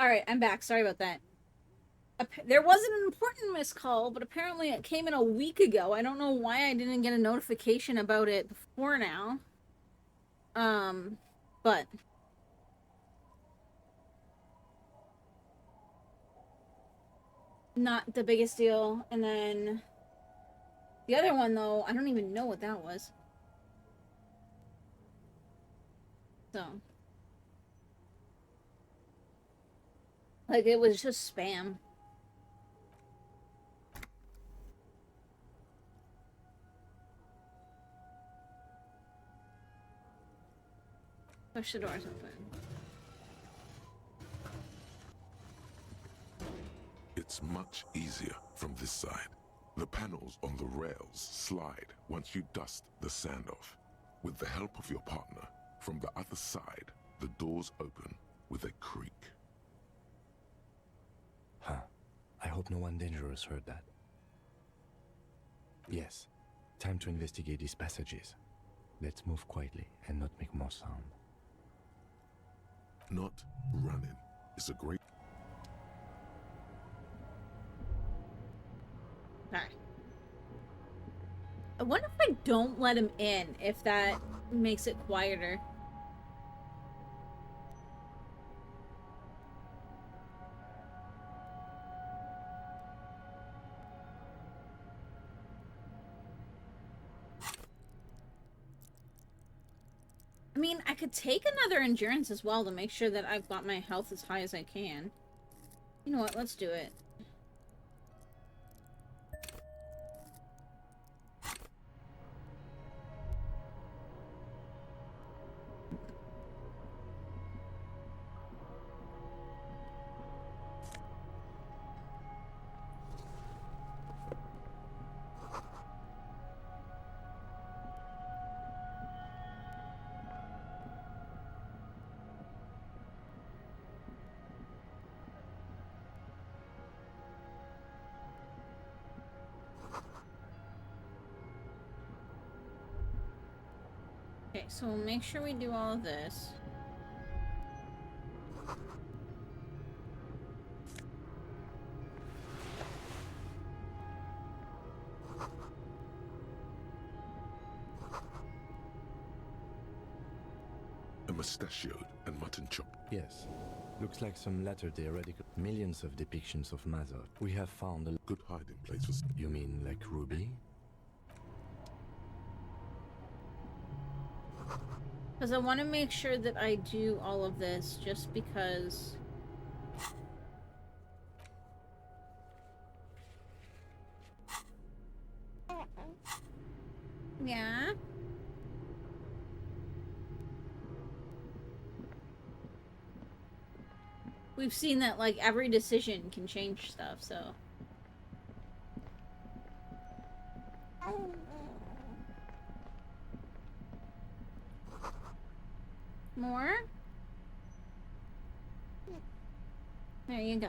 Alright, I'm back. Sorry about that. There wasn't an important missed call, but apparently it came in a week ago. I don't know why I didn't get a notification about it before now. But not the biggest deal. And then the other one, though, I don't even know what that was. So, like, it was just spam. Push the doors open. It's much easier from this side. The panels on the rails slide once you dust the sand off. With the help of your partner, from the other side, the doors open with a creak. Huh. I hope no one dangerous heard that. Yes. Time to investigate these passages. Let's move quietly and not make more sound. Not running is a great... Okay. I wonder if I don't let him in, if that makes it quieter. I mean, I could take another endurance as well to make sure that I've got my health as high as I can. You know what? Let's do it. Okay, so we'll make sure we do all of this. A mustachioed and mutton chop. Yes. Looks like some latter-day radical... Millions of depictions of Mazot. We have found a... Good hiding place for... You mean like Ruby? Because I want to make sure that I do all of this just because... Yeah? We've seen that, like, every decision can change stuff, so... More? There you go.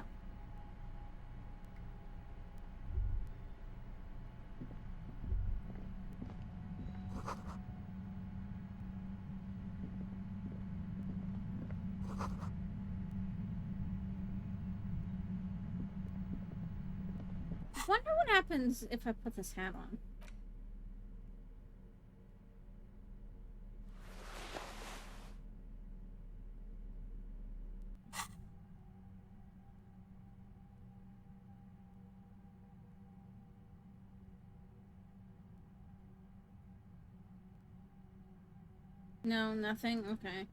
I wonder what happens if I put this hat on. No, nothing? Okay.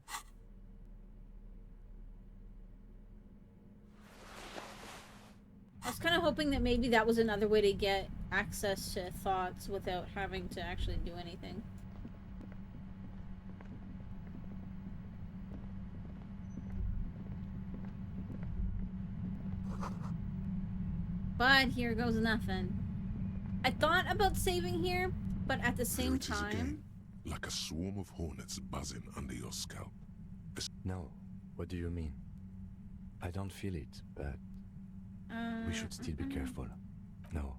I was kind of hoping that maybe that was another way to get access to thoughts without having to actually do anything. But here goes nothing. I thought about saving here, but at the same time... Like a swarm of hornets buzzing under your scalp. No. What do you mean? I don't feel it, but... we should still be careful. No.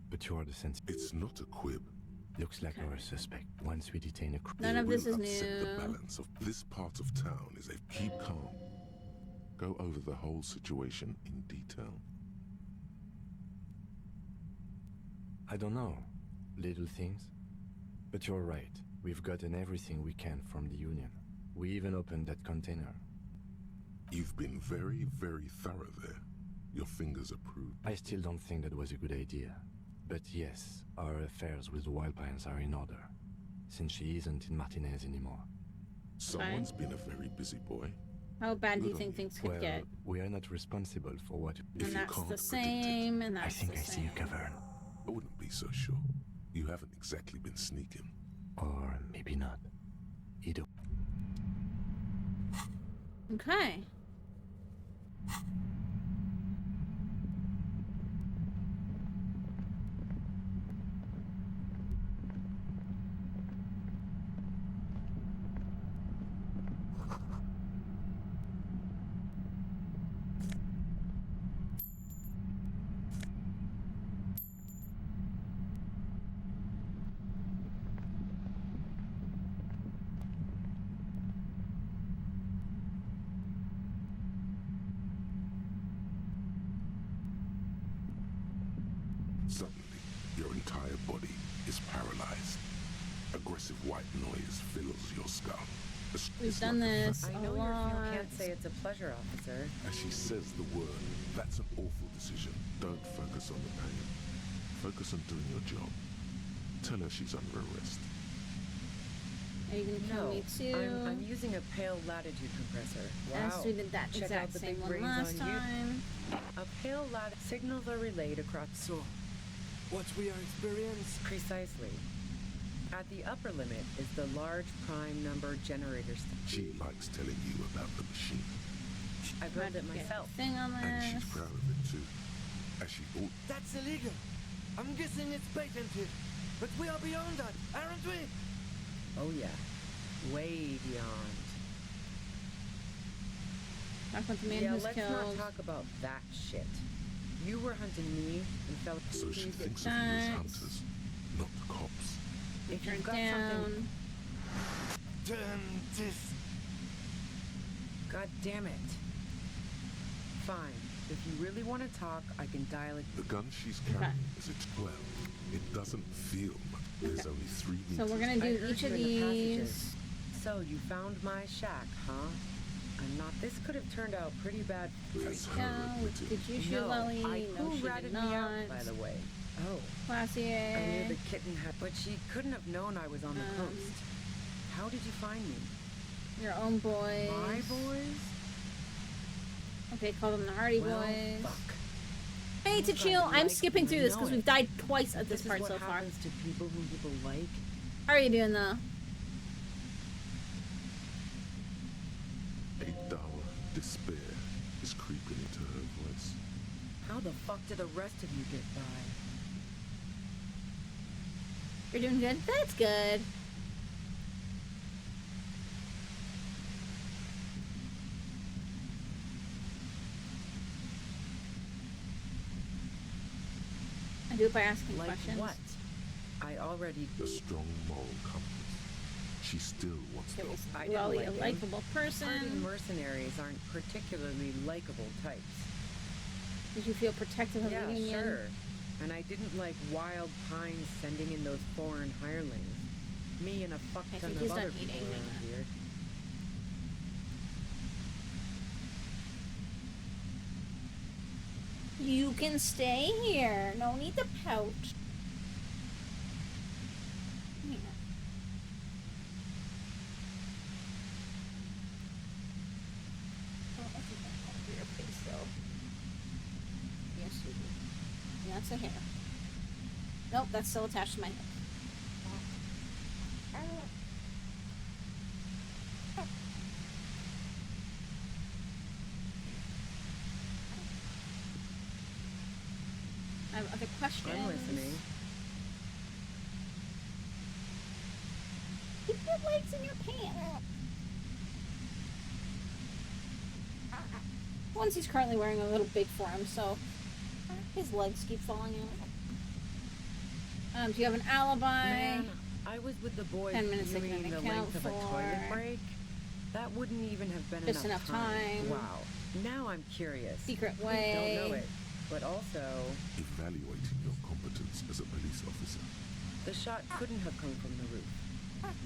But you are the sense... It's not a quib. Looks like our suspect. Once we detain a... None of this is new. The balance of this part of town is a keep calm. Go over the whole situation in detail. I don't know. Little things. But you're right. We've gotten everything we can from the Union. We even opened that container. You've been very, very thorough there. Your fingers approved. I still don't think that was a good idea. But yes, our affairs with the Wild Pines are in order. Since she isn't in Martinez anymore. Someone's been a very busy boy. How bad do you Good think on things Well, could get? we are not responsible for what... If And you that's can't the predict it, same, and I that's think the I see same. you, Cavern. I wouldn't be so sure. You haven't exactly been sneaking. Or maybe not. Either. Okay. Suddenly, your entire body is paralyzed. Aggressive white noise fills your skull. We've It's done like a this I a know your lot. feel can't say it's a pleasure, officer. As she says the word, that's an awful decision. Don't focus on the pain. Focus on doing your job. Tell her she's under arrest. Are you gonna kill No, me too? I'm using a pale latitude compressor. As Wow. we did that Check exact out the same big one brains last on you. time. A pale latitude signals are relayed across. So, what we are experiencing? Precisely. At the upper limit is the large prime number generator She likes telling you about the machine, I built it myself. Thing on and this. she's proud of it too. As she ought. That's illegal. I'm guessing it's patented. But we are beyond that, aren't we? Oh yeah. Way beyond. Talk about the man Yeah, who's let's killed. not talk about that shit. You were hunting me and felt So she pleased at thinks of you as Thanks. hunters, not cops. if Turn you've got something. down. Turn this. God damn it. Fine. If you really want to talk, I can dial it. The gun she's carrying is a 12. It doesn't feel much. There's only 3 meters. So we're gonna I do heard each you of in the these. passages. So you found my shack, huh? I'm not. This could have turned out pretty bad. That's her No, admitting. did you shoot No, Lily? I No, who she ratted did me not. out, by the way. Oh, I knew Classier. the kitten had, but she couldn't have known I was on the coast. How did you find me? Your own boys. My boys? Okay, call them the Hardy Well, Boys. fuck. Hey, to You chill. guys I'm like skipping through this know because it. we've died twice at This this part is what so far. happens to people whom people like. How are you doing though? A dull despair is creeping into her voice. How the fuck did the rest of you get by? You're doing good? That's good. I do it by asking Like questions. what? I already. A strong moral compass. She still wants to. It was I didn't Lolly, like a him. likable Hardy person. mercenaries aren't particularly likable types. Did you feel protective of Yeah, the Union? sure. And I didn't like Wild Pines sending in those foreign hirelings. Me and a fuck I ton think of he's other done people eating. around here. You can stay here. No need to pout. Yeah. Oh, I think that's all over your face, though. Yes, you do. That's a hair. Nope, that's still attached to my head. I have other questions. I'm listening. Keep your legs in your pants. Once he's currently wearing a little big for him, so his legs keep falling out. Do you have an alibi? Man, I was with the boys 10 minutes they viewing can the account length of a toilet for. break. That wouldn't even have been Just enough time. Wow. Now I'm curious. Secret Don't way. know it, but also Evaluating your competence as a police officer. the shot couldn't have come from the roof,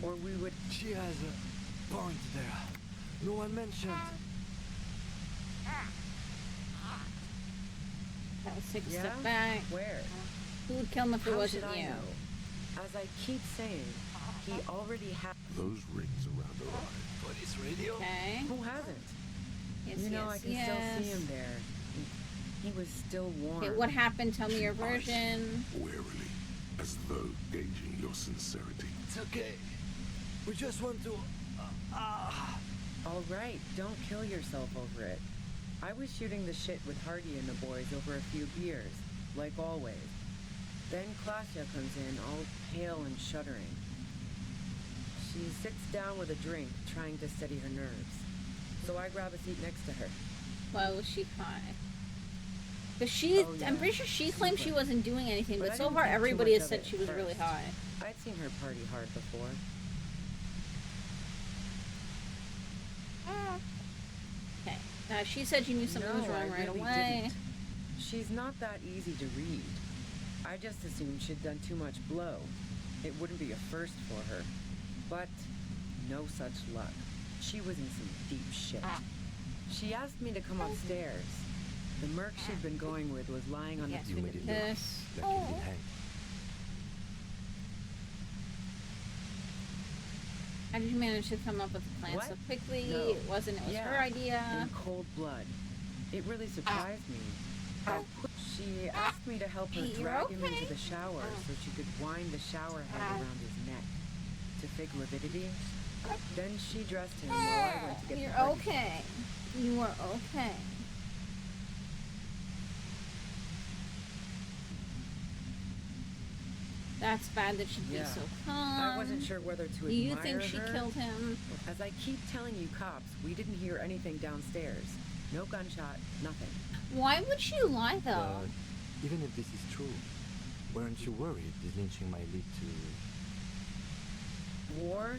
or we would. She has a point there. No one mentioned. Let's take a Yeah? step back. Where? Who would kill him if it How wasn't should I you? know? As I keep saying, he already had. Those rings around her eye. Police radio. Okay. Who hasn't? Yes, You know, I yes, can yes. still see him there. He was still warm. Okay, what happened? Tell me your She eyes version. warily, as though gauging your sincerity. It's okay. We just want to. All right, don't kill yourself over it. I was shooting the shit with Hardy and the boys over a few beers, like always. Then Klasha comes in, all pale and shuddering. She sits down with a drink, trying to steady her nerves. So I grab a seat next to her. Why was she high? But she, Oh, yeah. I'm pretty sure she claimed she Super. wasn't doing anything, But but I so didn't far think too everybody much has of said it she was really first. high. I'd seen her party hard before. Okay. She said you knew something was No, wrong I right really away. didn't. She's not that easy to read. I just assumed she'd done too much blow. It wouldn't be a first for her. But no such luck. She was in some deep shit. She asked me to come upstairs. The merc she'd been going with was lying on Yes, the You we made did it look this. like you've been hanged. How did you manage to come up with the plan What? so quickly? No. It wasn't. It was Yeah, her idea. in cold blood. It really surprised me. She asked me to help her Hey, you're drag him okay? into the shower so she could wind the shower head around his neck to fake lividity. Then she dressed him while I went to get You're the party. okay. You are okay. That's bad that she'd be Yeah. so calm. I wasn't sure whether to Do you admire think she her. killed him? As I keep telling you cops, we didn't hear anything downstairs. No gunshot, nothing. Why would she lie though? But even if this is true, weren't you worried this lynching might lead to... War?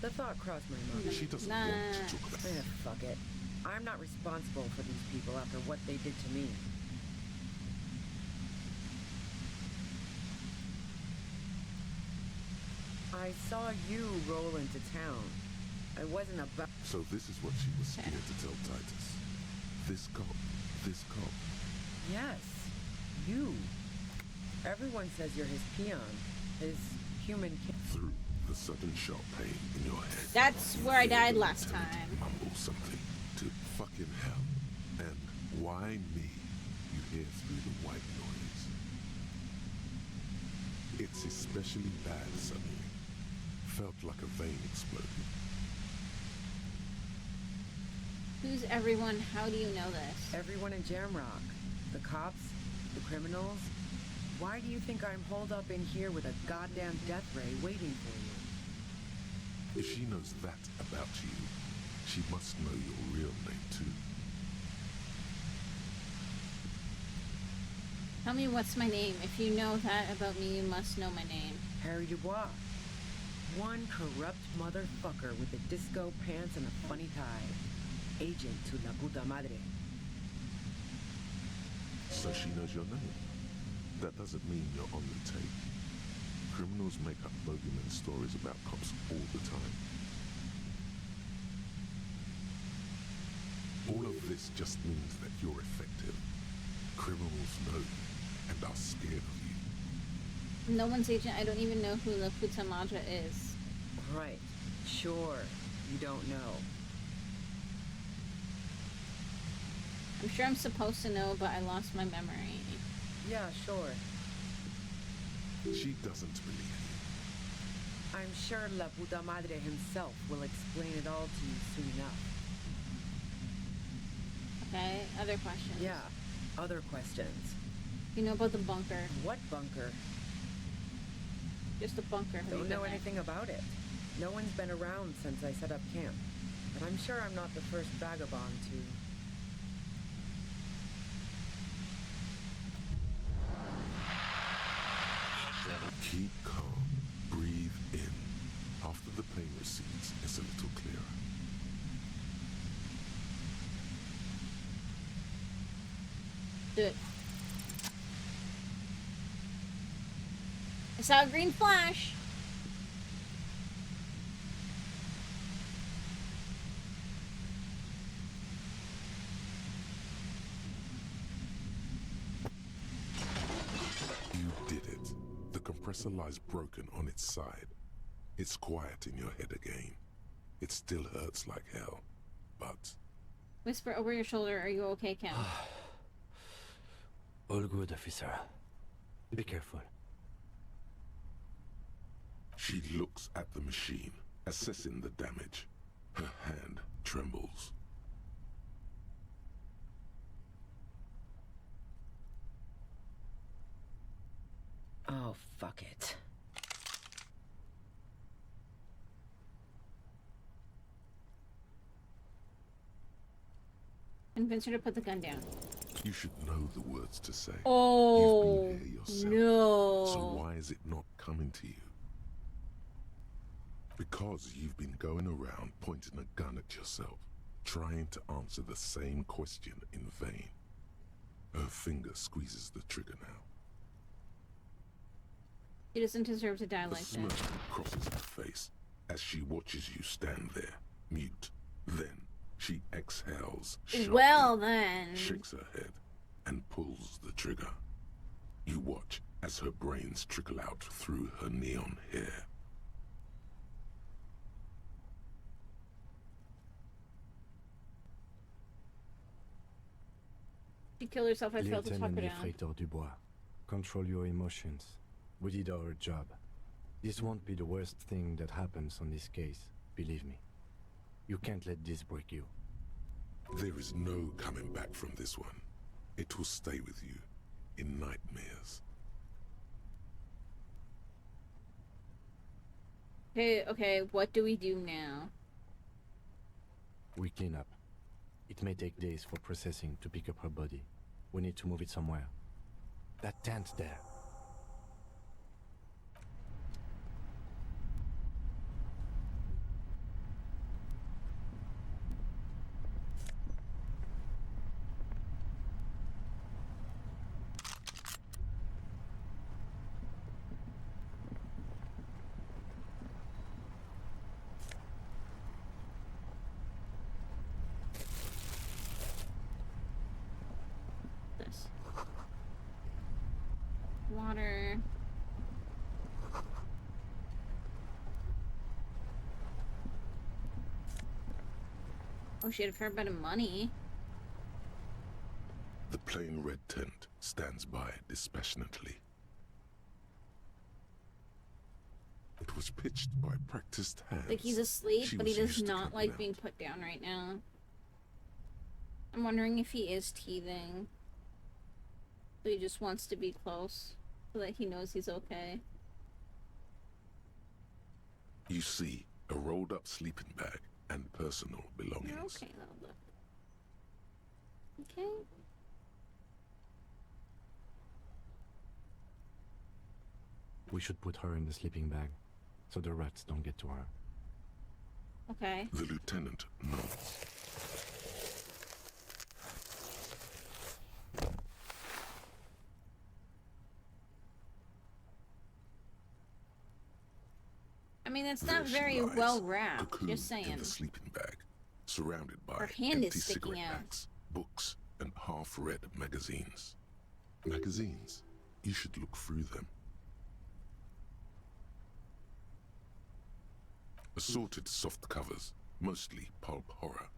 The thought crossed my mind. She doesn't Nah. want to talk about it. Fuck it. I'm not responsible for these people after what they did to me. I saw you roll into town. I wasn't about. So this is what she was scared to tell Titus. This cop. Yes, you. Everyone says you're his peon, his human kid. Through the sudden sharp pain in your head. That's you where I hear died the last lieutenant time. Mumble something to fucking hell. And why me? You hear through the white noise. It's especially bad suddenly. Felt like a vein exploded. Who's everyone? How do you know this? Everyone in Jamrock. The cops, the criminals. Why do you think I'm holed up in here with a goddamn death ray waiting for you? If she knows that about you, she must know your real name too. Tell me what's my name. If you know that about me, you must know my name. Harry Dubois. One corrupt motherfucker with the disco pants and a funny tie. Agent to la puta madre. So she knows your name. That doesn't mean you're on the tape. Criminals make up bogeyman stories about cops all the time. All of this just means that you're effective. Criminals know you and are scared of you. No one's agent. I don't even know who La Puta Madre is. Right. Sure. You don't know. I'm sure I'm supposed to know, but I lost my memory. Yeah, sure. She doesn't believe you. I'm sure La Puta Madre himself will explain it all to you soon enough. Okay, other questions. Yeah. Other questions. You know about the bunker. What bunker? Just a bunker. Have you Don't been know there? anything about it. No one's been around since I set up camp. But I'm sure I'm not the first vagabond to... Keep calm. Breathe in. After the pain recedes, it's a little clearer. do it. I saw a green flash. You did it. The compressor lies broken on its side. It's quiet in your head again. It still hurts like hell, but... Whisper over your shoulder, are you okay, Kim? All good, officer. Be careful. She looks at the machine, assessing the damage. Her hand trembles. Oh, fuck it. Convince her to put the gun down. You should know the words to say. Oh, you've been here yourself. no. So why is it not coming to you? Because you've been going around pointing a gun at yourself, trying to answer the same question in vain. Her finger squeezes the trigger now. She doesn't deserve to die A like smirk that. crosses her face as she watches you stand there, mute. Then she exhales sharply, Well then. shakes her head, and pulls the trigger. You watch as her brains trickle out through her neon hair. She killed herself. I failed to talk Lieutenant her down. Effrator Dubois, control your emotions. We did our job. This won't be the worst thing that happens on this case, believe me. You can't let this break you. There is no coming back from this one. It will stay with you in nightmares. Okay, what do we do now? We clean up. It may take days for processing to pick up her body. We need to move it somewhere. That tent there. This. Water. Oh, she had a fair bit of money. The plain red tent stands by dispassionately. It was pitched by practiced hands. Like he's asleep, She but he was does used to not coming like out. being put down right now. I'm wondering if he is teething. So he just wants to be close so that he knows he's okay. You see a rolled up sleeping bag and personal belongings. You're okay though, look. Okay. We should put her in the sleeping bag, so the rats don't get to her. Okay. The lieutenant nods. I mean, it's There not she very lies, well wrapped. cocooned Just saying. in the sleeping bag, surrounded by Her hand is empty sticking cigarette out. packs, books, and half-read magazines. Magazines? You should look through them. Assorted soft covers, mostly pulp horror.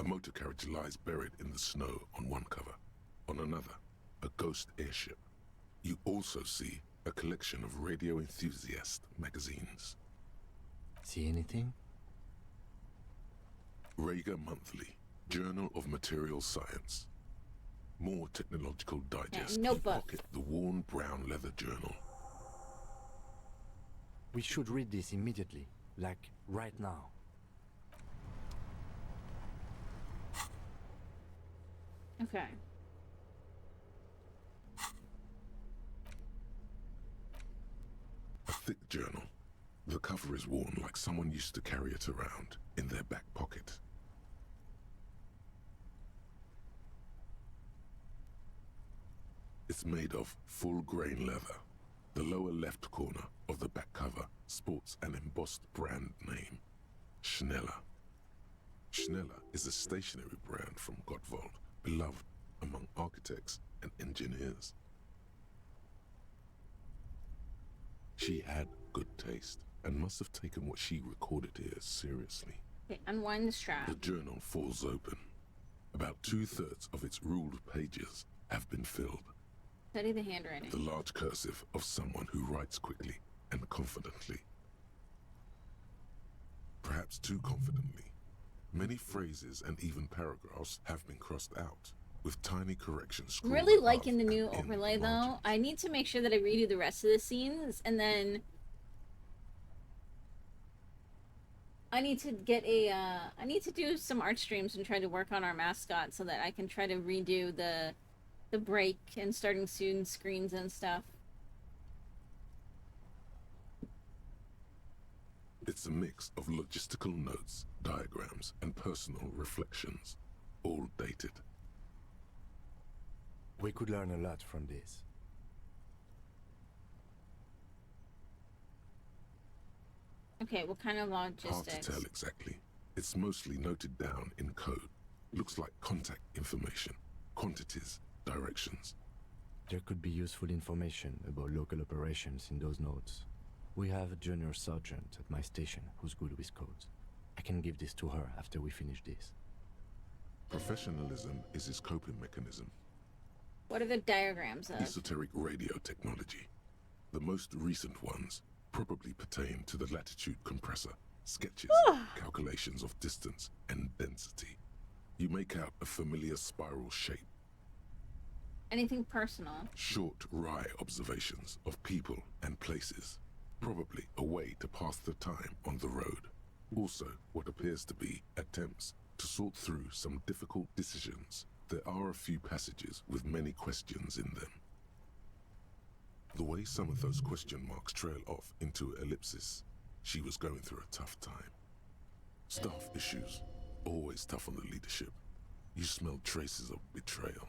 A motor carriage lies buried in the snow on one cover. On another, a ghost airship. You also see a collection of radio enthusiast magazines. See anything? Rager Monthly, Journal of Material Science. More Technological Digest. notebook. Pocket the worn brown leather journal. We should read this immediately, like right now. Okay. A thick journal. The cover is worn like someone used to carry it around in their back pocket. It's made of full-grain leather. The lower left corner of the back cover sports an embossed brand name, Schneller. Schneller is a stationery brand from Gottwald, beloved among architects and engineers. She had good taste and must have taken what she recorded here seriously. Okay, unwind the strap. The journal falls open. About 2/3 of its ruled pages have been filled. Study the handwriting. The large cursive of someone who writes quickly and confidently. Perhaps too confidently. Many phrases and even paragraphs have been crossed out, with tiny corrections I'm scrawled really above liking the and new in overlay the though. margins. I need to make sure that I redo the rest of the scenes, and then I need to get a I need to do some art streams and try to work on our mascot so that I can try to redo the break and starting soon screens and stuff. It's a mix of logistical notes, diagrams, and personal reflections, all dated. We could learn a lot from this. Okay, what kind of Hard to logistics? tell exactly. It's mostly noted down in code. Looks like contact information, quantities, directions. There could be useful information about local operations in those notes. We have a junior sergeant at my station who's good with codes. I can give this to her after we finish this. Professionalism is his coping mechanism. What are the diagrams of? Esoteric radio technology. The most recent ones probably pertain to the latitude compressor, sketches, calculations of distance and density. You make out a familiar spiral shape. Anything personal? Short, wry observations of people and places. Probably a way to pass the time on the road. Also, what appears to be attempts to sort through some difficult decisions. There are a few passages with many questions in them. The way some of those question marks trail off into ellipsis, she was going through a tough time. Staff issues, always tough on the leadership. You smelled traces of betrayal.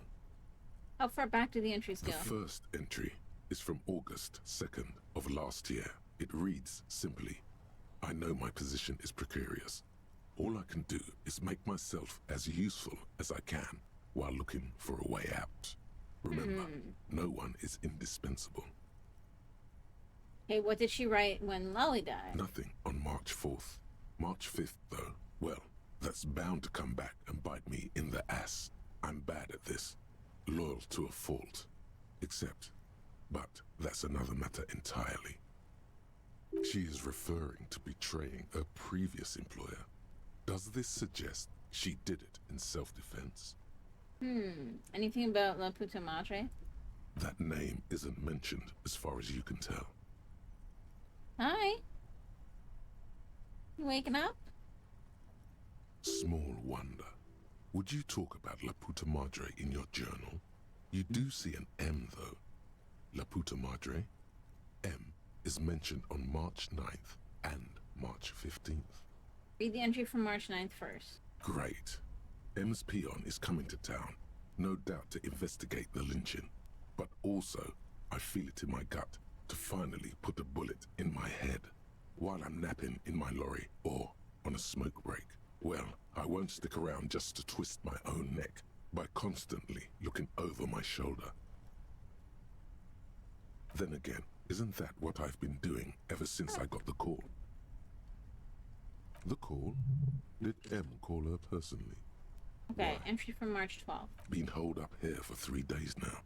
How far back do the entries The go? first entry is from August 2nd of last year. It reads simply, I know my position is precarious. All I can do is make myself as useful as I can while looking for a way out. Remember, no one is indispensable. Okay, what did she write when Lolly died? Nothing on March 4th. March 5th, though, well, that's bound to come back and bite me in the ass. I'm bad at this. Loyal to a fault. But that's another matter entirely. She is referring to betraying a previous employer. Does this suggest she did it in self-defense? Anything about La Puta Madre? That name isn't mentioned as far as you can tell. Hi. You waking up? Small wonder. Would you talk about La Puta Madre in your journal? You do see an M, though. La Puta Madre. M is mentioned on March 9th and March 15th. Read the entry from March 9th first. Great. M's peon is coming to town, no doubt to investigate the lynching. But also, I feel it in my gut to finally put a bullet in my head while I'm napping in my lorry or on a smoke break. Well, I won't stick around just to twist my own neck by constantly looking over my shoulder. Then again, isn't that what I've been doing ever since I got the call? The call? Did M call her personally? Okay, Why? entry from March 12th. Been holed up here for 3 days now.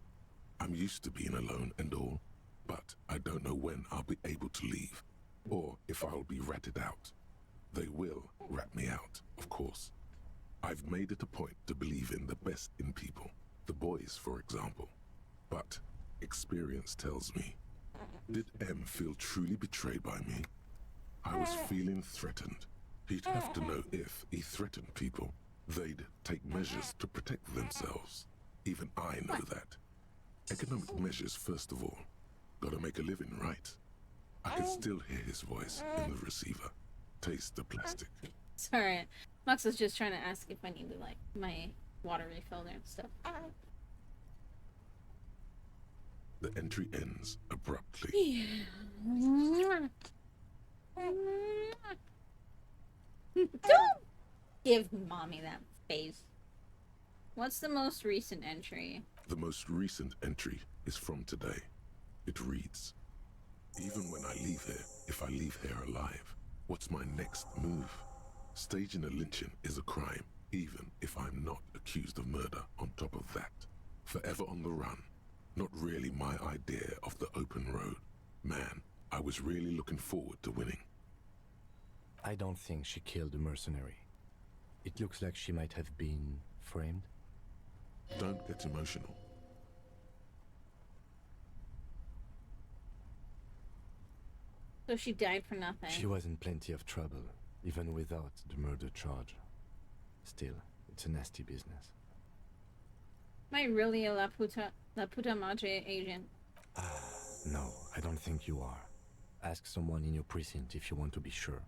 I'm used to being alone and all, but I don't know when I'll be able to leave, or if I'll be ratted out. They will rat me out, of course. I've made it a point to believe in the best in people, the boys, for example. But experience tells me, did M feel truly betrayed by me? I was feeling threatened. He'd have to know if he threatened people, they'd take measures to protect themselves. Even I know that. Economic measures, first of all. Gotta make a living, right? I can still hear his voice in the receiver. Taste the plastic. Sorry. Max was just trying to ask if I needed, like, my water refilled and stuff. The entry ends abruptly. Don't give mommy that face. What's the most recent entry? The most recent entry is from today. It reads, "Even when I leave here, if I leave here alive, what's my next move? Staging a lynching is a crime, even if I'm not accused of murder on top of that. Forever on the run. Not really my idea of the open road. Man, I was really looking forward to winning." I don't think she killed the mercenary. It looks like she might have been framed. Don't get emotional. So she died for nothing. She was in plenty of trouble, even without the murder charge. Still, it's a nasty business. Am I really a La Puta Madre agent? No, I don't think you are. Ask someone in your precinct if you want to be sure.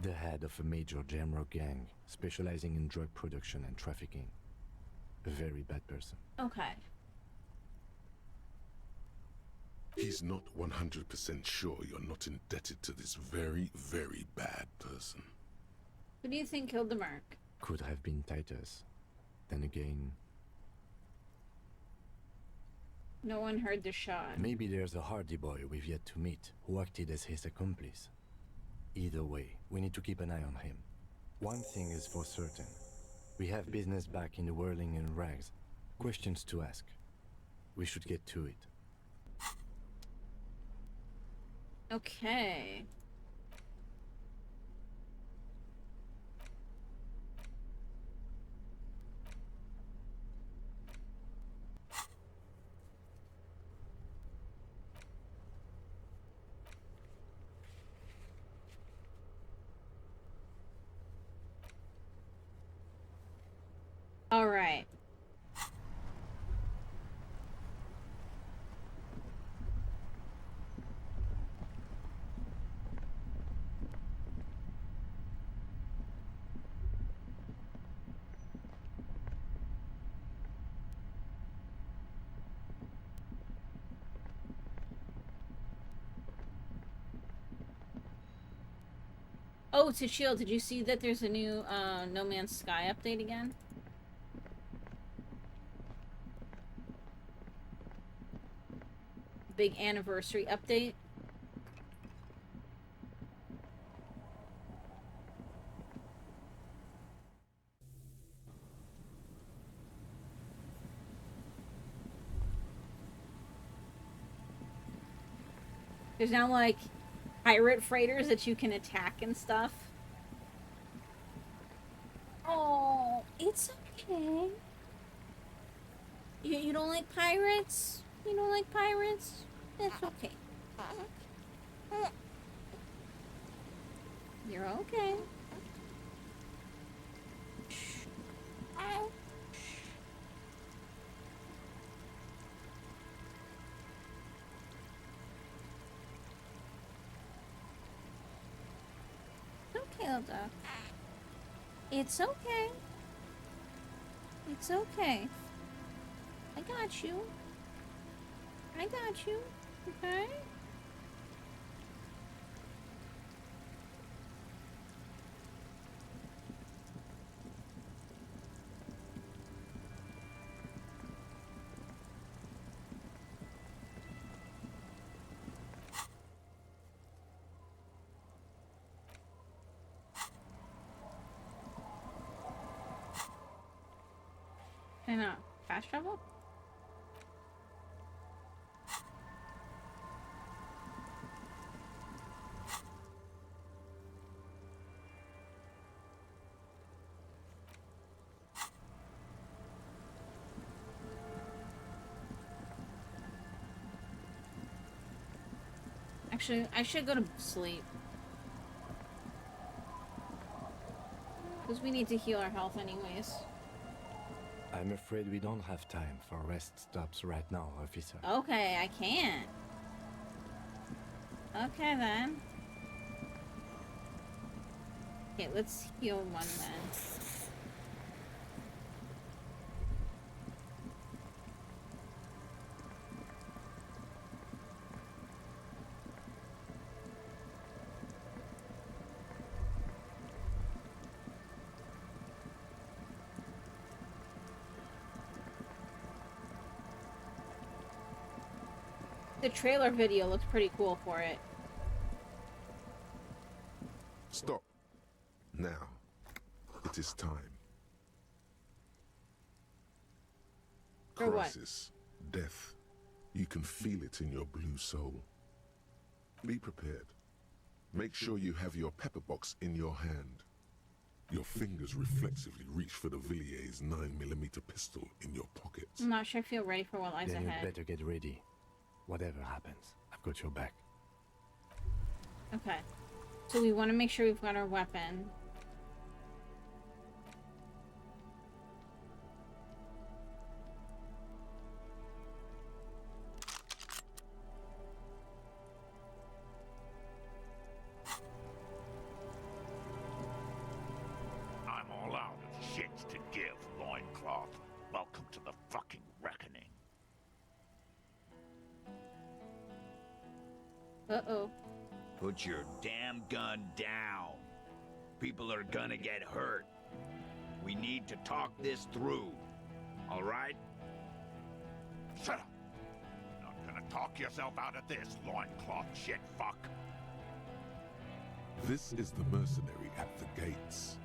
The head of a major Jamrock gang, specializing in drug production and trafficking. A very bad person. Okay. He's not 100% sure you're not indebted to this very, very bad person. Who do you think killed the merc? Could have been Titus. Then again, No one heard the shot. maybe there's a Hardy boy we've yet to meet who acted as his accomplice. Either way, we need to keep an eye on him. One thing is for certain. We have business back in the whirling and rags. Questions to ask. We should get to it. Okay. All right. Oh, to Shield, did you see that there's a new No Man's Sky update again? Big anniversary update. There's now like pirate freighters that you can attack and stuff. Oh, it's okay. You don't like pirates? You don't like pirates? That's okay. You're okay. Okay, little duck. It's okay. It's okay. I got you. I got you. Okay? I know. Fast travel? Actually, I should go to sleep. Because we need to heal our health anyways. I'm afraid we don't have time for rest stops right now, officer. Okay, I can't. Okay then. Okay, let's heal one then. the trailer video looked pretty cool for it. Stop. Now. It is time. For what? Crisis. Death. You can feel it in your blue soul. Be prepared. Make sure you have your pepper box in your hand. Your fingers reflexively reach for the Villiers 9mm pistol in your pocket. I'm not sure I feel ready for what lies Then you'd ahead. better get ready. Whatever happens, I've got your back. Okay. So we want to make sure we've got our weapon. I'm all out of shits to give, loincloth. Welcome to the fucking reckoning. Uh-oh. Put your damn gun down. People are gonna get hurt. We need to talk this through. All right? Shut up! Not gonna talk yourself out of this, loincloth shit fuck. This is the mercenary at the gates.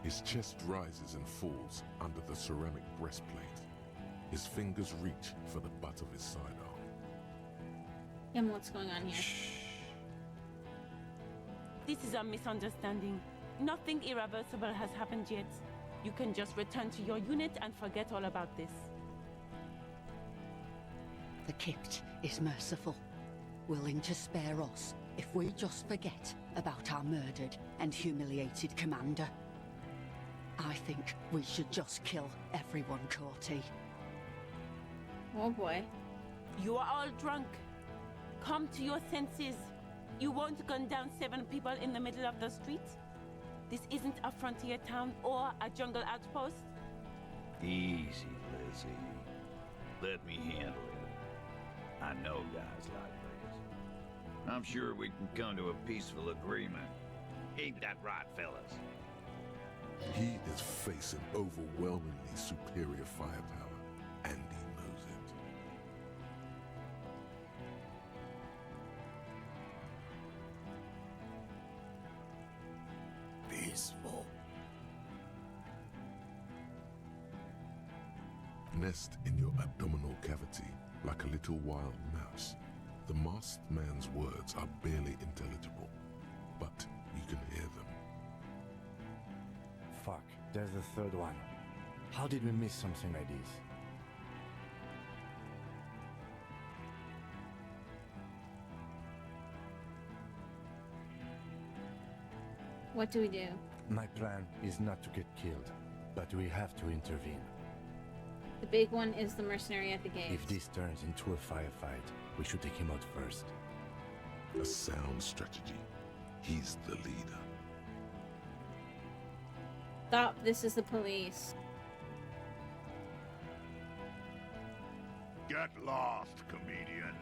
His chest rises and falls under the ceramic breastplate. His fingers reach for the butt of his sidearm. Kim, what's going on here? This is a misunderstanding. Nothing irreversible has happened yet. You can just return to your unit and forget all about this. The Kipt is merciful, willing to spare us if we just forget about our murdered and humiliated commander. I think we should just kill everyone, Corty. Oh boy. You are all drunk. Come to your senses. You won't gun down 7 people in the middle of the street. This isn't a frontier town or a jungle outpost. Easy, Lizzie. Let me handle it. I know guys like this. I'm sure we can come to a peaceful agreement. Ain't that right, fellas? He is facing overwhelmingly superior firepower, and he knows it. Peaceful. Nest in your abdominal cavity like a little wild mouse. The masked man's words are barely intelligible, but you can hear them. Fuck, there's the third one. How did we miss something like this? What do we do? My plan is not to get killed, but we have to intervene. The big one is the mercenary at the gate. If this turns into a firefight, we should take him out first. A sound strategy. He's the leader. Stop, this is the police. Get lost, comedian.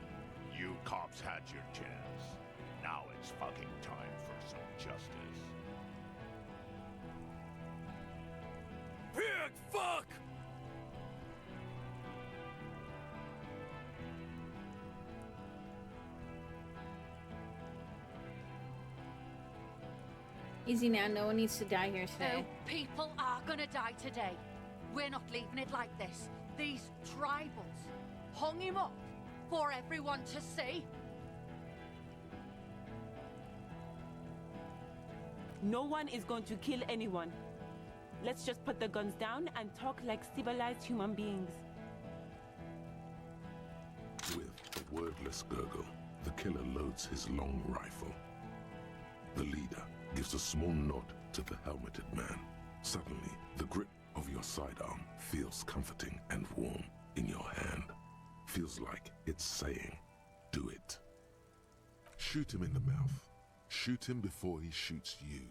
You cops had your chance. Now it's fucking time for some justice. Pig fuck! Easy now, no one needs to die here today. No, people are gonna die today. We're not leaving it like this. These tribals hung him up for everyone to see. No one is going to kill anyone. Let's just put the guns down and talk like civilized human beings. With a wordless gurgle, the killer loads his long rifle. The leader gives a small nod to the helmeted man. Suddenly, the grip of your sidearm feels comforting and warm in your hand. Feels like it's saying, do it. Shoot him in the mouth. Shoot him before he shoots you.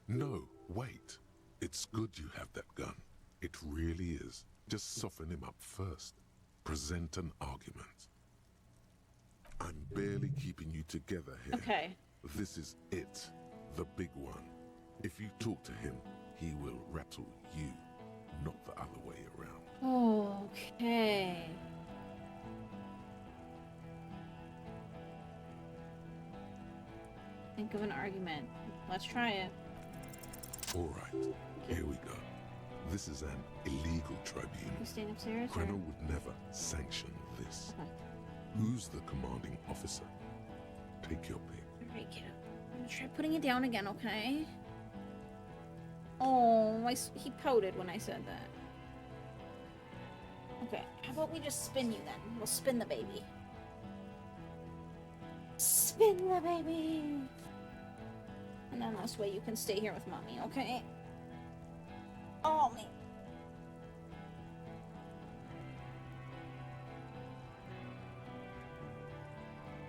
No, wait. It's good you have that gun. It really is. Just soften him up first. Present an argument. I'm barely keeping you together here. Okay. This is it, the big one. If you talk to him, he will rattle you, not the other way around. Okay. Think of an argument. Let's try it. All right, here we go. This is an illegal tribunal. You staying upstairs? Or... Krenner would never sanction this. Okay. Who's the commanding officer? Take your pick. Alright, kiddo. I'm gonna try putting it down again, okay? Oh, he pouted when I said that. Okay, how about we just spin you then? We'll spin the baby. Spin the baby! And then this way you can stay here with mommy, okay? Oh, man.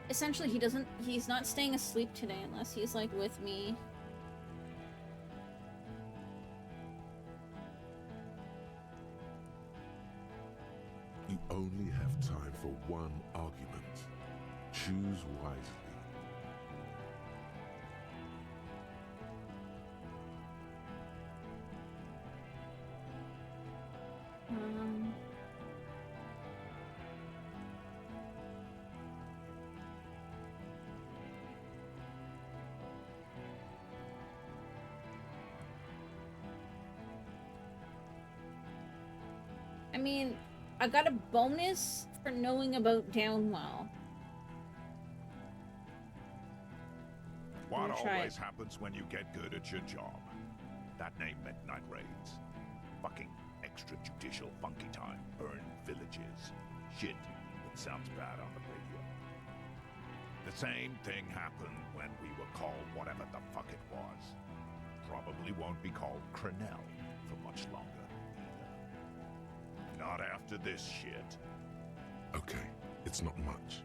Essentially, he's not staying asleep today unless he's, like, with me. You only have time for one argument. Choose wisely. I mean, I got a bonus for knowing about Downwell. What try always it. happens when you get good at your job? That name meant night raids. Fucking extrajudicial funky time. Burn villages. Shit that sounds bad on the radio. The same thing happened when we were called whatever the fuck it was. Probably won't be called Crenell for much longer either. Not after this shit. Okay, it's not much,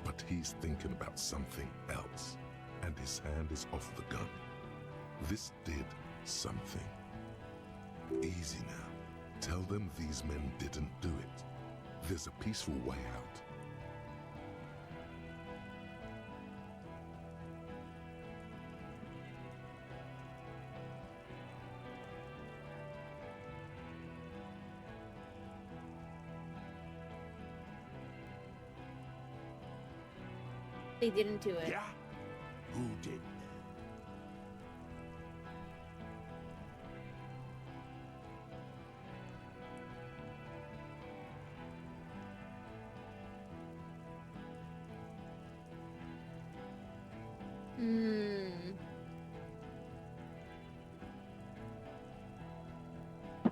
but he's thinking about something else, and his hand is off the gun. This did something. Easy now. Tell them these men didn't do it. There's a peaceful way out. They didn't do it. Yeah? Who did?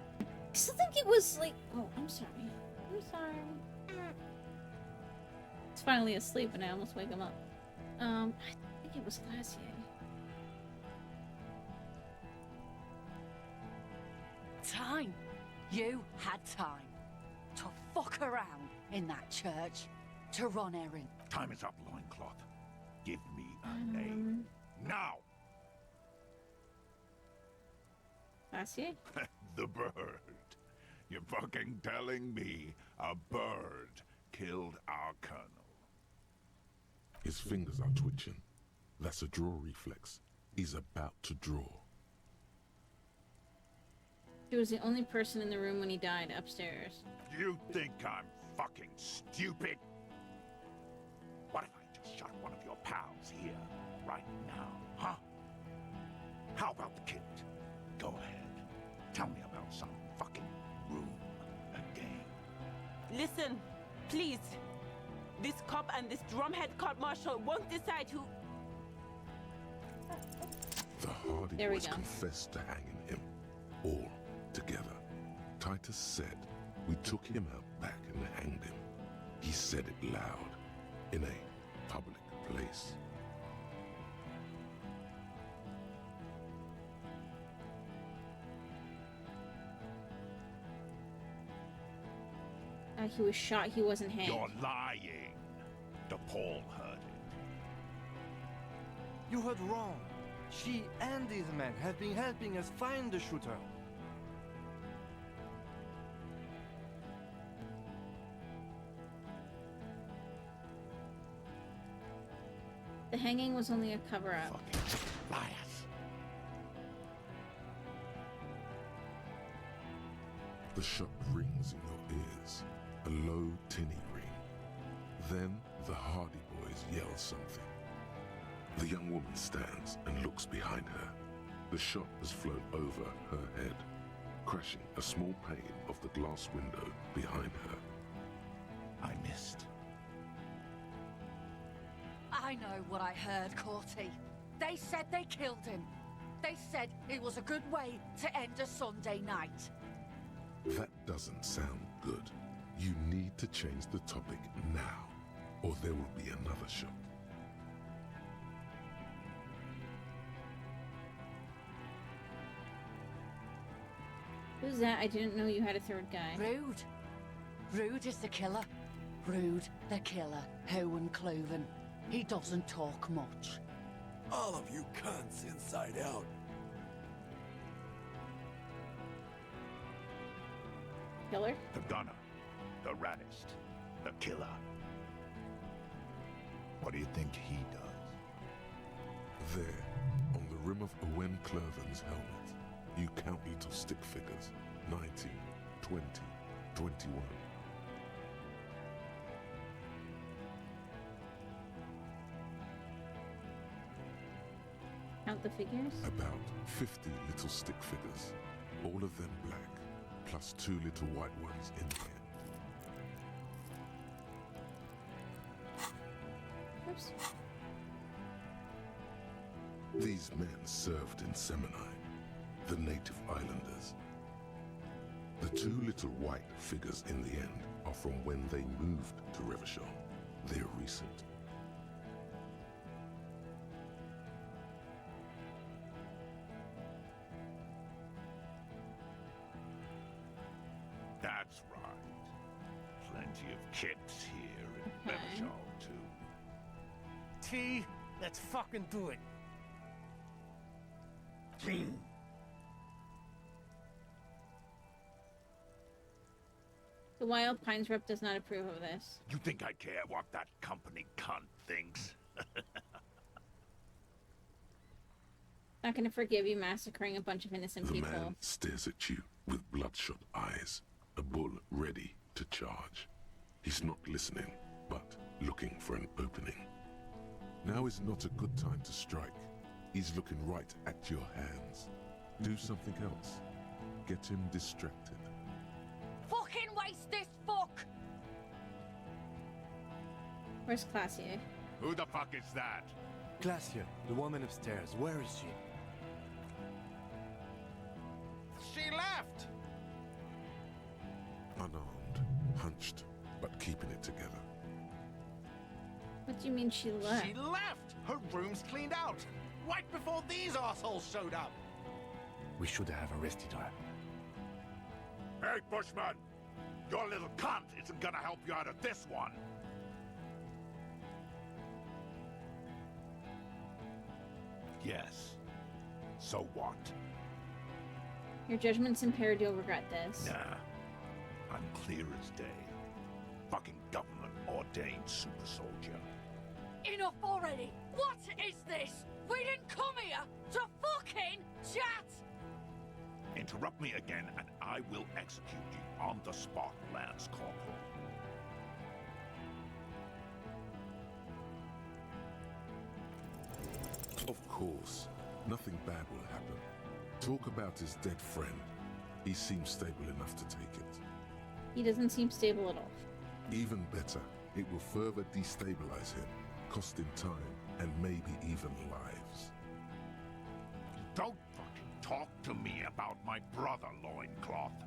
I still think it was like... Oh, I'm sorry. I'm sorry. It's finally asleep and I almost wake him up. I think it was Glacier. Time. You had time to fuck around in that church, to run errands. Time is up, loincloth. Give me a name. Now! Glacier? The bird. You're fucking telling me a bird killed our colonel. His fingers are twitching. That's a draw reflex. He's about to draw. She was the only person in the room when he died upstairs. You think I'm fucking stupid? What if I just shot one of your pals here, right now, huh? How about the kid? Go ahead. Tell me about some fucking room again. Listen, please. This cop and this drumhead cop marshal won't decide who... The Hardy There we boys go. confessed to hanging him, all together. Titus said we took him out back and hanged him. He said it loud, in a public place. He was shot, he wasn't hanged. You're lying. DePaul heard it. You heard wrong. She and these men have been helping us find the shooter. The hanging was only a cover-up. Fucking liars. The shot rings in your ears, a low, tinny ring. Then the Hardy boys yell something. The young woman stands and looks behind her. The shot has flown over her head, crashing a small pane of the glass window behind her. I missed. I know what I heard, Corty. They said they killed him. They said it was a good way to end a Sunday night. That doesn't sound good. You need to change the topic now, or there will be another shot. Who's that? I didn't know you had a third guy. Rude. Rude is the killer. Rude, the killer. Owen Cloven. He doesn't talk much. All of you cunts inside out. Killer? The gunner. The raddest. The killer. What do you think he does? There, on the rim of Owen Cloven's helmet, you count little stick figures. 19, 20, 21. Count the figures? About 50 little stick figures, all of them black, plus 2 little white ones in there. Oops. These men served in Seminai, the native islanders. The 2 little white figures in the end are from when they moved to Revachol. They're recent. That's right. Plenty of kips here in Okay. Revachol, too. T, let's fucking do it. The Wild Pines rep does not approve of this. You think I care what that company cunt thinks? Not gonna forgive you massacring a bunch of innocent The people. man stares at you with bloodshot eyes, a bull ready to charge. He's not listening, but looking for an opening. Now is not a good time to strike. He's looking right at your hands. Do something else. Get him distracted. Fucking waste this fuck! Where's Classier? Who the fuck is that? Glacia, the woman upstairs, where is she? She left! Unarmed, hunched, but keeping it together. What do you mean she left? She left! Her room's cleaned out! Right before these assholes showed up! We should have arrested her. Hey, Bushman! Your little cunt isn't gonna help you out of this one! Yes. So what? Your judgment's impaired, you'll regret this. Nah. I'm clear as day. Fucking government-ordained super soldier. Enough already! What is this? We didn't come here to fucking chat! Interrupt me again and I will execute you on the spot, Lance Corporal. Of course, nothing bad will happen. Talk about his dead friend. He seems stable enough to take it. He doesn't seem stable at all. Even better, it will further destabilize him, cost him time, and maybe even lives. Don't fucking talk to me about my brother, Loincloth.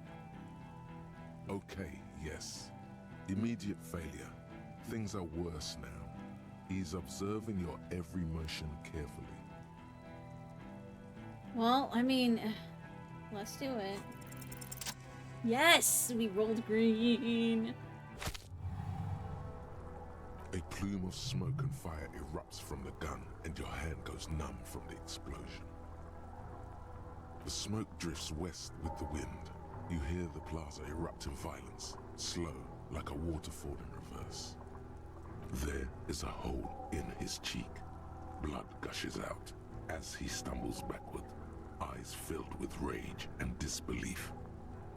Okay, yes. Immediate failure. Things are worse now. He's observing your every motion carefully. Well, I mean, let's do it. Yes! We rolled green! A plume of smoke and fire erupts from the gun, and your hand goes numb from the explosion. The smoke drifts west with the wind. You hear the plaza erupt in violence, slow, like a waterfall in reverse. There is a hole in his cheek. Blood gushes out as he stumbles backward, eyes filled with rage and disbelief,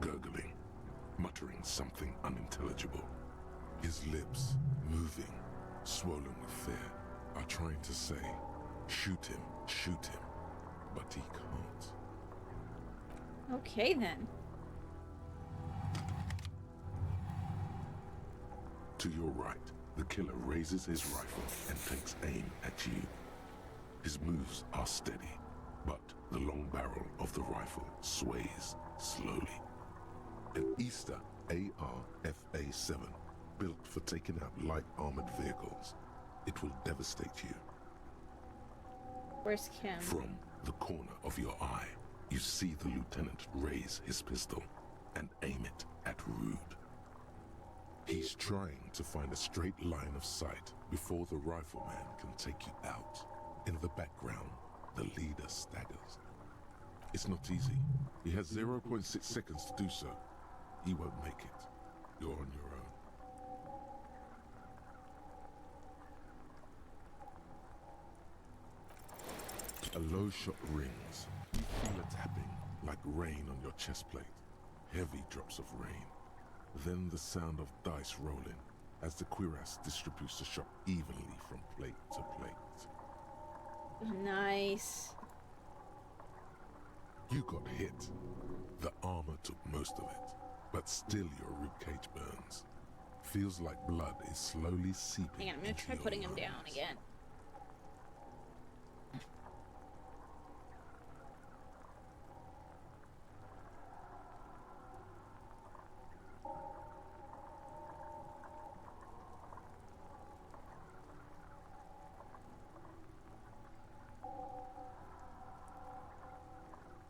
gurgling, muttering something unintelligible. His lips, moving, swollen with fear, are trying to say, Shoot him. But he can't. Okay then. To your right, the killer raises his rifle and takes aim at you. His moves are steady, but the long barrel of the rifle sways slowly. An Easter AR-FA-7, built for taking out light armored vehicles. It will devastate you. Where's Kim? From the corner of your eye, you see the lieutenant raise his pistol and aim it at Rude. He's trying to find a straight line of sight before the rifleman can take you out. In the background, the leader staggers. It's not easy. He has 0.6 seconds to do so. He won't make it. You're on your own. A low shot rings. You feel a tapping, like rain on your chest plate. Heavy drops of rain. Then the sound of dice rolling as the cuirass distributes the shot evenly from plate to plate. Nice. You got hit. The armor took most of it, but still your ribcage burns. Feels like blood is slowly seeping. Hang on, I'm gonna try putting him down again.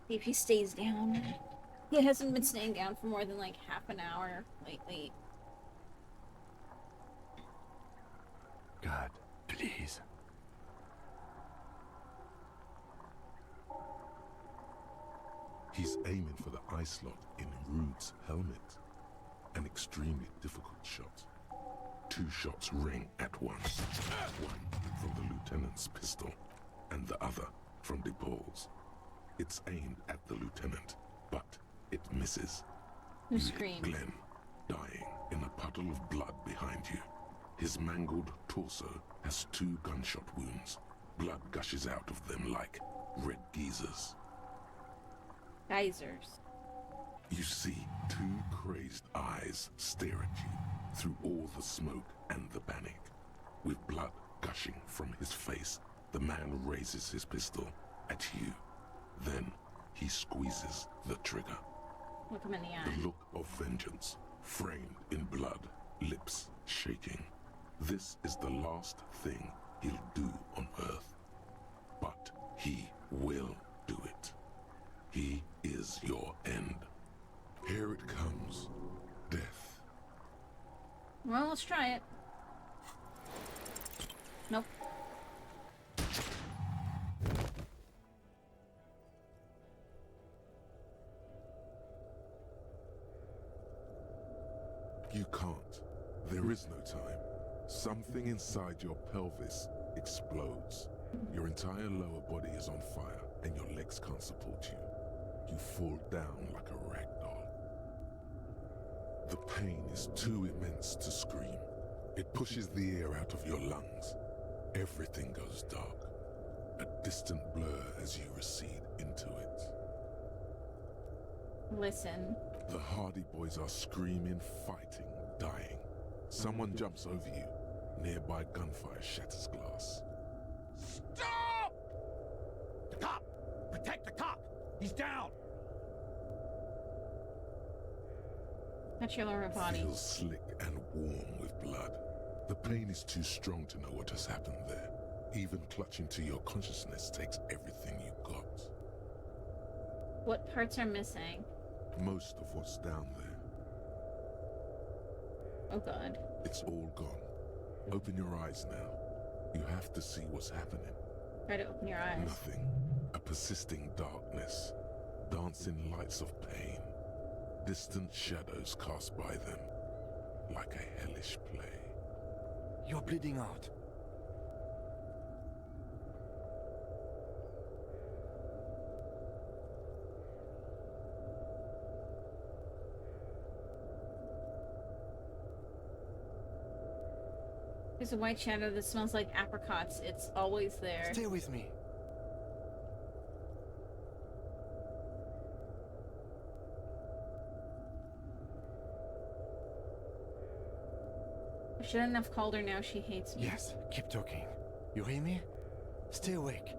See if he stays down. He hasn't been staying down for more than like half an hour lately. God, please. He's aiming for the eye slot in Rude's helmet. An extremely difficult shot. 2 shots ring at once. One from the lieutenant's pistol, and the other from DePaul's. It's aimed at the lieutenant, but it misses. Who You hit screamed? Glenn, dying in a puddle of blood behind you. His mangled torso has 2 gunshot wounds. Blood gushes out of them like red geysers. Geysers. You see 2 crazed eyes stare at you through all the smoke and the panic. With blood gushing from his face, the man raises his pistol at you. Then he squeezes the trigger. Look him in the eye. The look of vengeance, framed in blood, lips shaking. This is the last thing he'll do on Earth. But he will do it. He is your end. Here it comes. Death. Well, let's try it. Nope. You can't. There is no time. Something inside your pelvis explodes. Your entire lower body is on fire and your legs can't support you. You fall down like a rag doll. The pain is too immense to scream. It pushes the air out of your lungs. Everything goes dark. A distant blur as you recede into it. Listen. The Hardy Boys are screaming, fighting, dying. Someone jumps over you. Nearby gunfire shatters glass. Stop! The cop! Protect the cop! He's down! Touch your lower body. Feels slick and warm with blood. The pain is too strong to know what has happened there. Even clutching to your consciousness takes everything you got. What parts are missing? Most of what's down there. Oh god. It's all gone. Open your eyes now. You have to see what's happening. Try to open your eyes. Nothing. A persisting darkness. Dancing lights of pain. Distant shadows cast by them. Like a hellish play. You're bleeding out. There's a white shadow that smells like apricots. It's always there. Stay with me. I shouldn't have called her now. She hates me. Yes, keep talking. You hear me? Stay awake.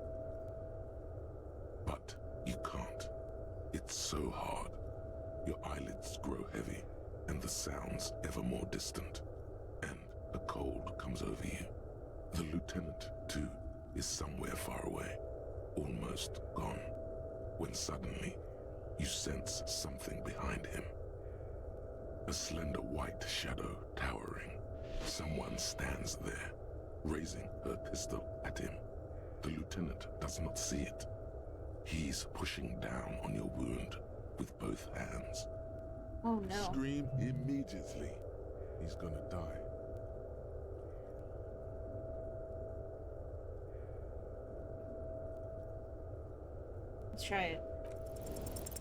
But you can't. It's so hard. Your eyelids grow heavy, and the sounds ever more distant. And a cold comes over you. The lieutenant, too, is somewhere far away, almost gone, when suddenly you sense something behind him. A slender white shadow towering. Someone stands there, raising her pistol at him. The lieutenant does not see it. He's pushing down on your wound with both hands. Oh no. Scream immediately. He's gonna die. Let's try it.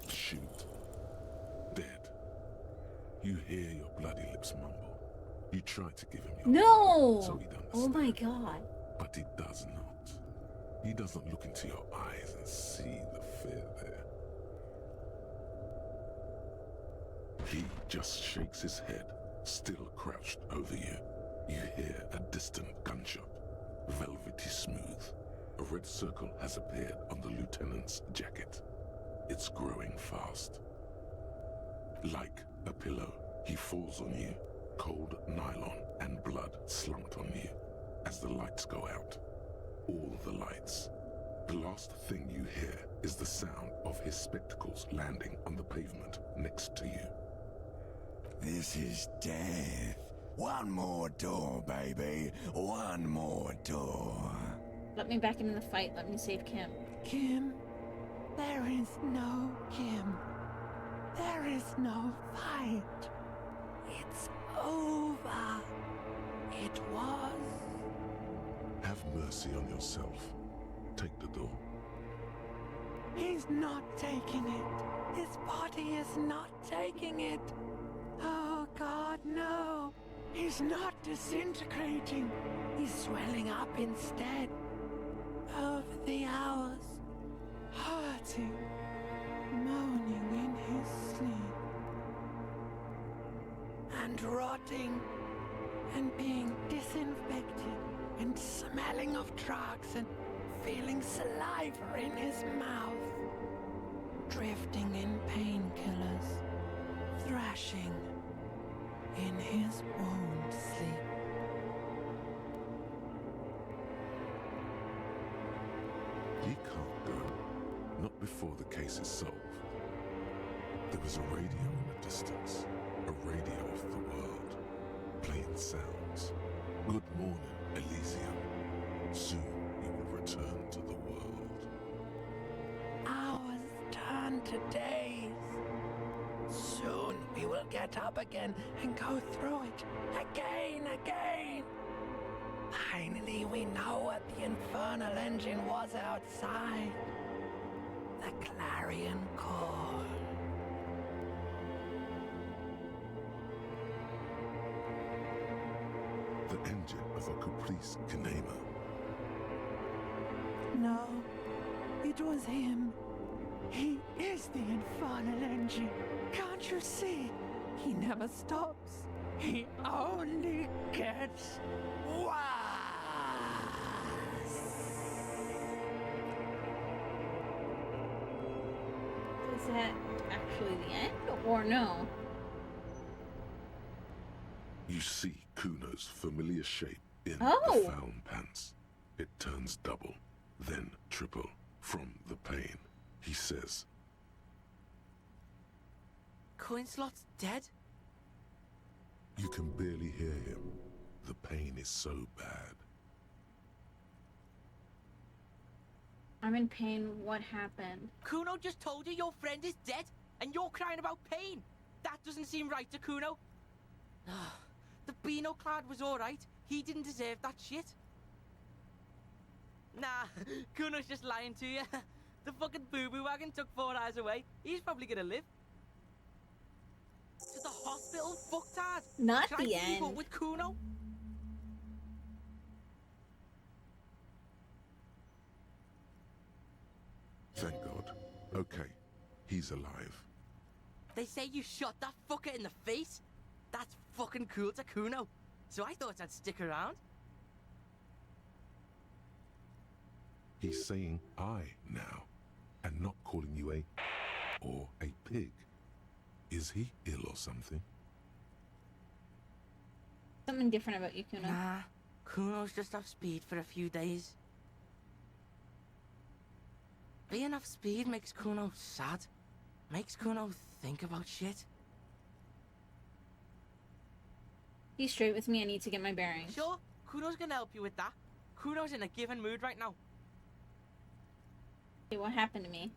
Shoot. Dead. You hear your bloody lips mumble. You try to give him your No! so he'd understand. Oh my god. But he does not. He doesn't look into your eyes and see the fear there. He just shakes his head, still crouched over you. You hear a distant gunshot, velvety smooth. A red circle has appeared on the lieutenant's jacket. It's growing fast. Like a pillow, he falls on you, cold nylon and blood slumped on you as the lights go out. All the lights. The last thing you hear is the sound of his spectacles landing on the pavement next to you. This is death. One more door, baby. One more door. Let me back into the fight. Let me save Kim. Kim, there is no Kim. There is no fight. It's over. It was. Have mercy on yourself. Take the door. He's not taking it. His body is not taking it. Oh, God, no. He's not disintegrating. He's swelling up instead. Over the hours, hurting, moaning in his sleep. And rotting, and being disinfected, and smelling of drugs, and feeling saliva in his mouth. Drifting in painkillers, thrashing in his wound sleep. He can't go. Not before the case is solved. There was a radio in the distance. A radio of the world. Playing sounds. Good morning, Elysium. Soon you will return to the world. Hours turn to days. Soon we will get up again and go through it again. Finally, we know what the infernal engine was outside. The clarion call. The engine of a Caprice Kinema. No, it was him. He is the infernal engine. Can't you see? He never stops. He only gets worse. Is that actually the end, or no? You see Kuno's familiar shape in Oh. the found pants. It turns double, then triple from the pain. He says, Coinslot's dead? you can barely hear him. The pain is so bad. I'm in pain. What happened? Kuno just told you your friend is dead, and you're crying about pain. That doesn't seem right to Kuno. The Beano clad was alright. He didn't deserve that shit. Nah, Kuno's just lying to you. The fucking boo-boo wagon took 4 hours away. He's probably gonna live. To the hospital, fucktard. Not Should I the keep up end. with Kuno? Okay, he's alive. They say you shot that fucker in the face? That's fucking cool to Kuno. So I thought I'd stick around. He's saying I now, and not calling you a or a pig. Is he ill or something? Something different about you, Kuno. Nah, Kuno's just off speed for a few days. Being off speed makes Kuno sad. Makes Kuno think about shit. Be straight with me, I need to get my bearings. Sure, Kuno's gonna help you with that. Kuno's in a given mood right now. Okay, what happened to me?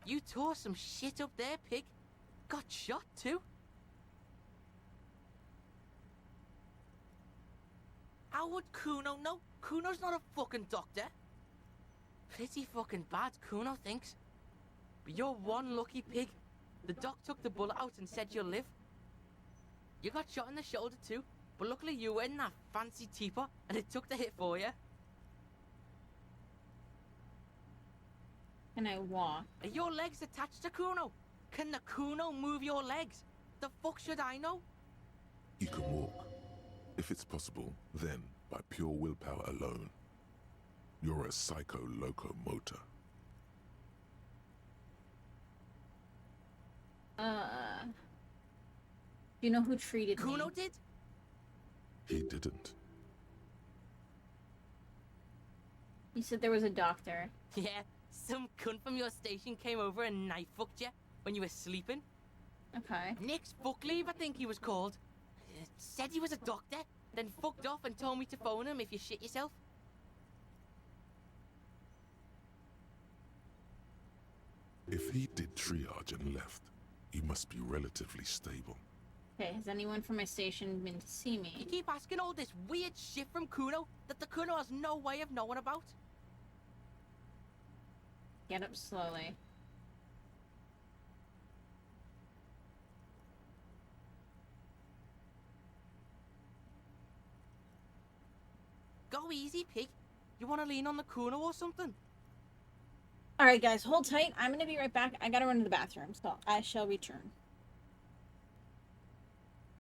You tore some shit up there, pig. Got shot too. How would Kuno know? Kuno's not a fucking doctor. Pretty fucking bad, Kuno thinks. But you're one lucky pig. The doc took the bullet out and said you'll live. You got shot in the shoulder too, but luckily you were in that fancy teapot and it took the hit for you. Can I walk? Are your legs attached to Kuno? Can the Kuno move your legs? The fuck should I know? You can walk. If it's possible, then by pure willpower alone. You're a psycho locomotor. Do you know who treated Kuno me? did? He didn't. You said there was a doctor. Yeah, some cunt from your station came over and knife fucked you when you were sleeping. Okay. Nick's Buckleave, I think he was called. Said he was a doctor, then fucked off and told me to phone him if you shit yourself. If he did triage and left, you must be relatively stable. Okay, has anyone from my station been to see You me? keep asking all this weird shit from Kuno that the Kuno has no way of knowing about. Get up slowly. Go easy, pig. You want to lean on the Kuno or something? Alright guys, hold tight. I'm gonna be right back. I gotta run to the bathroom, so I shall return.